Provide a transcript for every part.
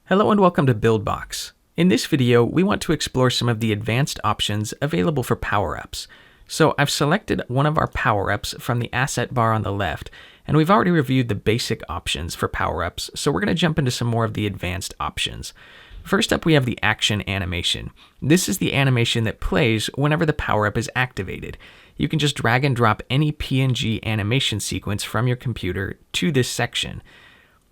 Hello and welcome to Buildbox. In this video, we want to explore some of the advanced options available for power-ups. So I've selected one of our power-ups from the asset bar on the left, and we've already reviewed the basic options for power-ups, so we're going to jump into some more of the advanced options. First up, we have the action animation. This is the animation that plays whenever the power-up is activated. You can just drag and drop any PNG animation sequence from your computer to this section.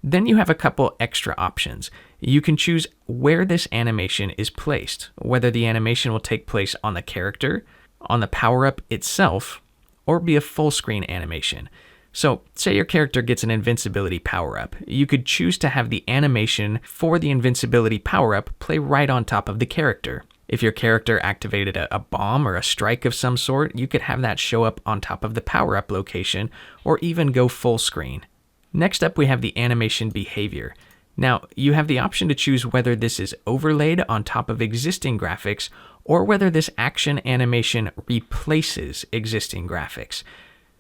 Then you have a couple extra options. You can choose where this animation is placed, whether the animation will take place on the character, on the power-up itself, or be a full screen animation. So, say your character gets an invincibility power-up. You could choose to have the animation for the invincibility power-up play right on top of the character. If your character activated a bomb or a strike of some sort, you could have that show up on top of the power-up location, or even go full screen. Next up, we have the animation behavior. Now, you have the option to choose whether this is overlaid on top of existing graphics or whether this action animation replaces existing graphics.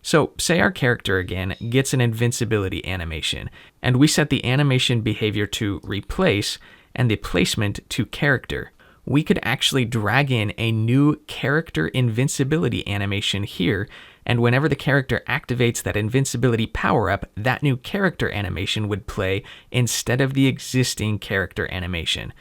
So, say our character again gets an invincibility animation, and we set the animation behavior to replace and the placement to character. We could actually drag in a new character invincibility animation here, and whenever the character activates that invincibility power-up, that new character animation would play instead of the existing character animation.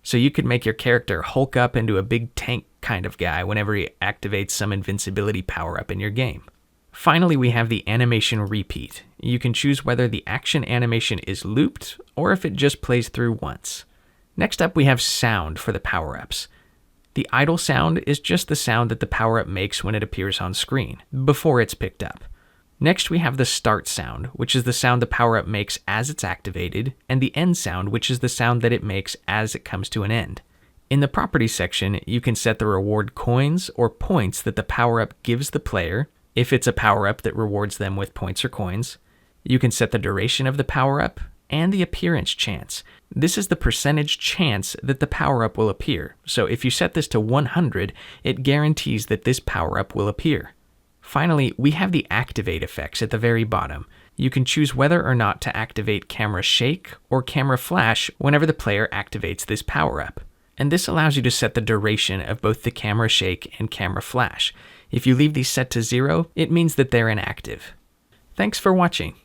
So you could make your character Hulk up into a big tank kind of guy whenever he activates some invincibility power-up in your game. Finally, we have the animation repeat. You can choose whether the action animation is looped or if it just plays through once. Next up, we have sound for the power-ups. The idle sound is just the sound that the power-up makes when it appears on screen, before it's picked up. Next, we have the start sound, which is the sound the power-up makes as it's activated, and the end sound, which is the sound that it makes as it comes to an end. In the properties section, you can set the reward coins or points that the power-up gives the player, if it's a power-up that rewards them with points or coins. You can set the duration of the power-up, and the appearance chance. This is the percentage chance that the power-up will appear. So if you set this to 100, it guarantees that this power-up will appear. Finally, we have the activate effects at the very bottom. You can choose whether or not to activate camera shake or camera flash whenever the player activates this power-up. And this allows you to set the duration of both the camera shake and camera flash. If you leave these set to 0, it means that they're inactive. Thanks for watching.